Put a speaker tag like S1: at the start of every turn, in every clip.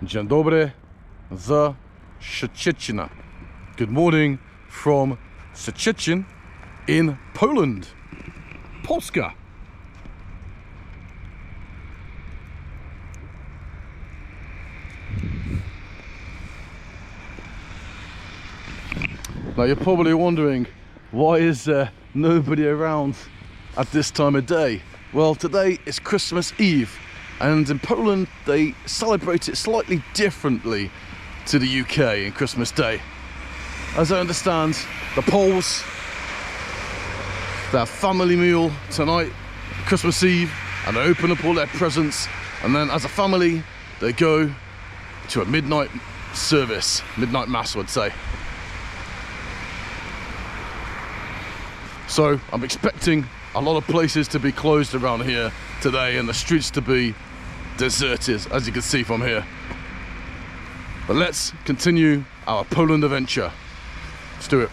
S1: Dzień dobry z Szczecina. Good morning from Szczecin in Poland. Polska. Now you're probably wondering, why is there nobody around at this time of day? Well, today is Christmas Eve, and in Poland they celebrate it slightly differently to the UK in Christmas Day. As I understand, the Poles, they have family meal tonight, Christmas Eve, and they open up all their presents, and then as a family they go to a midnight service, midnight mass I would say. So I'm expecting a lot of places to be closed around here today and the streets to be deserted, as you can see from here. But let's continue our Poland adventure. Let's do it.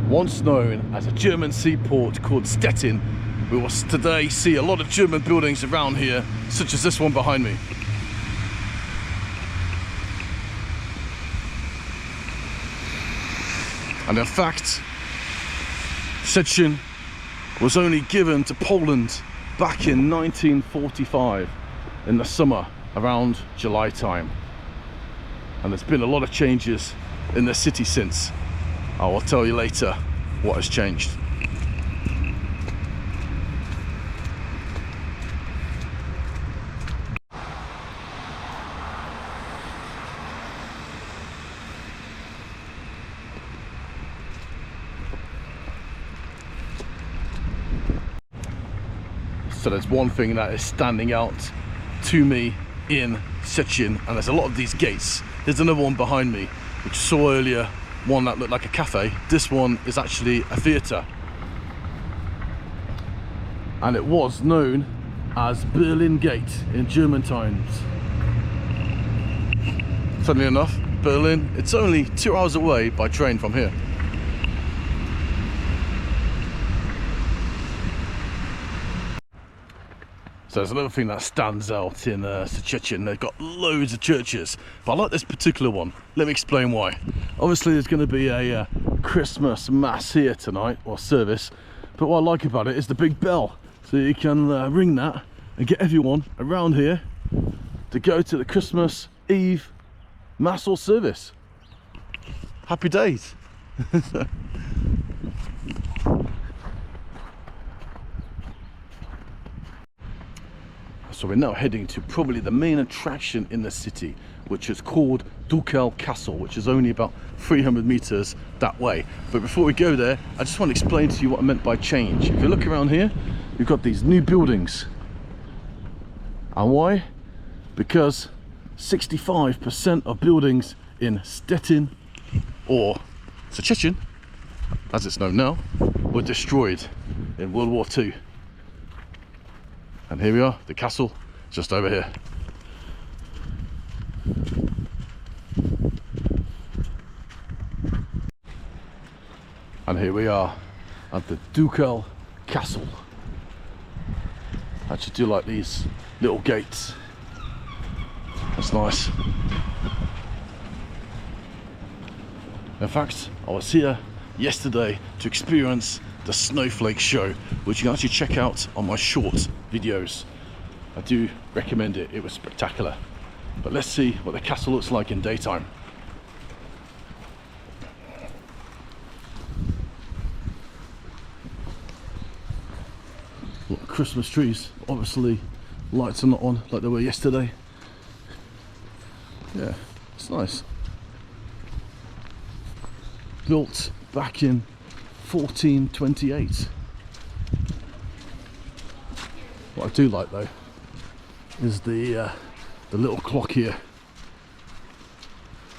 S1: Once known as a German seaport called Stettin, we will today see a lot of German buildings around here, such as this one behind me. And in fact, Szczecin was only given to Poland back in 1945 in the summer, around July time. And there's been a lot of changes in the city since. I will tell you later what has changed. So there's one thing that is standing out to me in Szczecin, and there's a lot of these gates. There's another one behind me, which I saw earlier. One that looked like a cafe. This one is actually a theatre, and it was known as Berlin Gate in German times. Funnily enough, Berlin, it's only 2 hours away by train from here. So there's another thing that stands out in Szczecin. They've got loads of churches, but I like this particular one. Let me explain why. Obviously there's going to be a Christmas mass here tonight, or service, but what I like about it is the big bell. So you can ring that and get everyone around here to go to the Christmas Eve mass or service. Happy days. So we're now heading to probably the main attraction in the city, which is called Dukal Castle, which is only about 300 meters that way. But before we go there, I just want to explain to you what I meant by change. If you look around here, you've got these new buildings. And why? Because 65% of buildings in Stettin, or Szczecin, as it's known now, were destroyed in World War II. And here we are, the castle, just over here. And here we are at the Dukal Castle. I actually do like these little gates. That's nice. In fact, I was here yesterday to experience the snowflake show, which you can actually check out on my short videos. I do recommend it. It was spectacular. But let's see what the castle looks like in daytime. Look, Christmas trees, obviously lights are not on like they were yesterday. Yeah, it's nice. built back in 1428. What I do like though is the little clock here.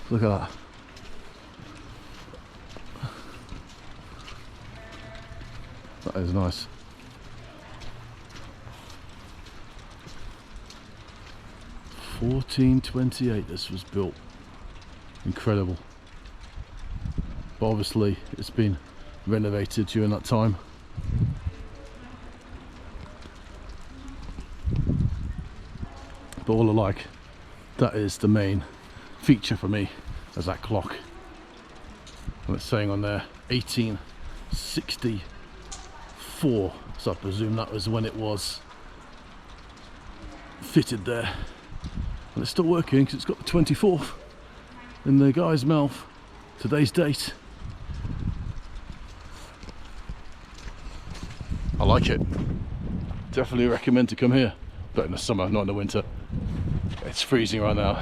S1: Look at that. That is nice. (1428) this was built. Incredible. But obviously it's been renovated during that time. But all alike, that is the main feature for me, as that clock. And it's saying on there 1864, so I presume that was when it was fitted there. And it's still working because it's got the 24th in the guy's mouth, today's date. I like it. Definitely recommend to come here, but in the summer, not in the winter. It's freezing right now.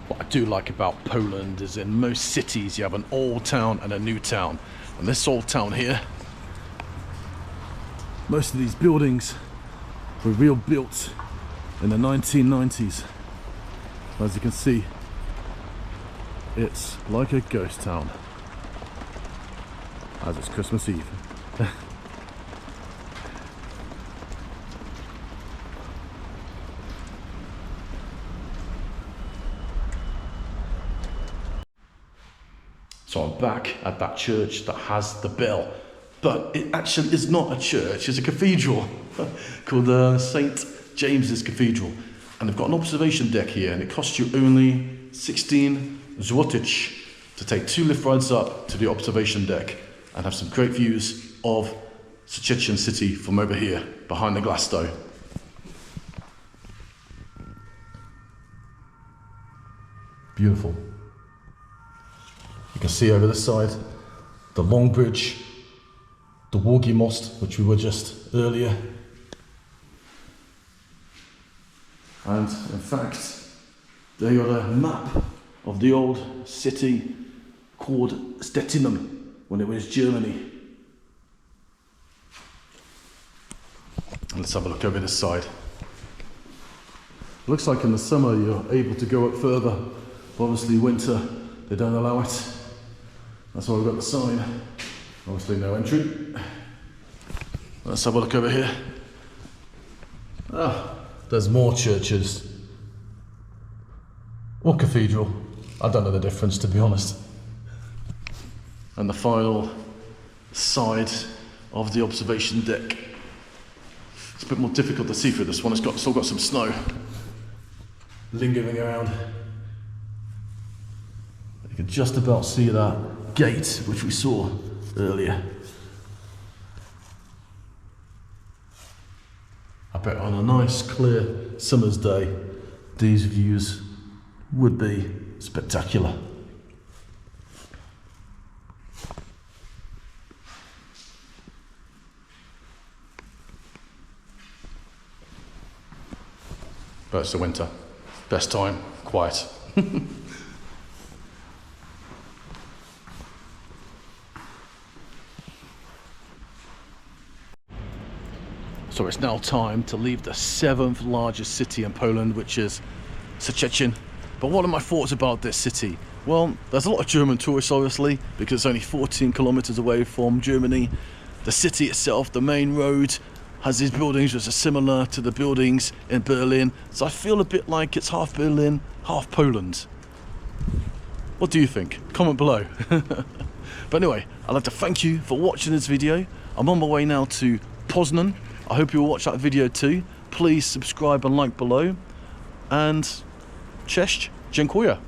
S1: What I do like about Poland is in most cities you have an old town and a new town. And this old town here, most of these buildings were built in the 1990s. As you can see, it's like a ghost town, as it's Christmas Eve. So I'm back at that church that has the bell, but it actually is not a church, it's a cathedral called St. James's Cathedral. And they've got an observation deck here, and it costs you only 16 złotych to take 2 lift rides up to the observation deck and have some great views of Szczecin city from over here, behind the glass though. Beautiful. You can see over this side the long bridge, the Zachodniopomorskie, which we were just earlier. And in fact, they got a map of the old city called Stettin when it was Germany. And let's have a look over this side. Looks like in the summer you're able to go up further, but obviously winter they don't allow it. That's why we've got the sign. Obviously no entry. Let's have a look over here. Ah, there's more churches. Or cathedral. I don't know the difference, to be honest. And the final side of the observation deck. It's a bit more difficult to see through this one. It's still got some snow lingering around. You can just about see that gate which we saw earlier. I bet on a nice clear summer's day these views would be spectacular. But it's the winter, best time, quiet. So it's now time to leave the 7th largest city in Poland, which is Szczecin. But what are my thoughts about this city? Well, there's a lot of German tourists obviously, because it's only 14 kilometers away from Germany. The city itself, the main road, has these buildings which are similar to the buildings in Berlin. So I feel a bit like it's half Berlin, half Poland. What do you think? Comment below. But anyway, I'd like to thank you for watching this video. I'm on my way now to Poznan. I hope you'll watch that video too. Please subscribe and like below. And cześć, dziękuję.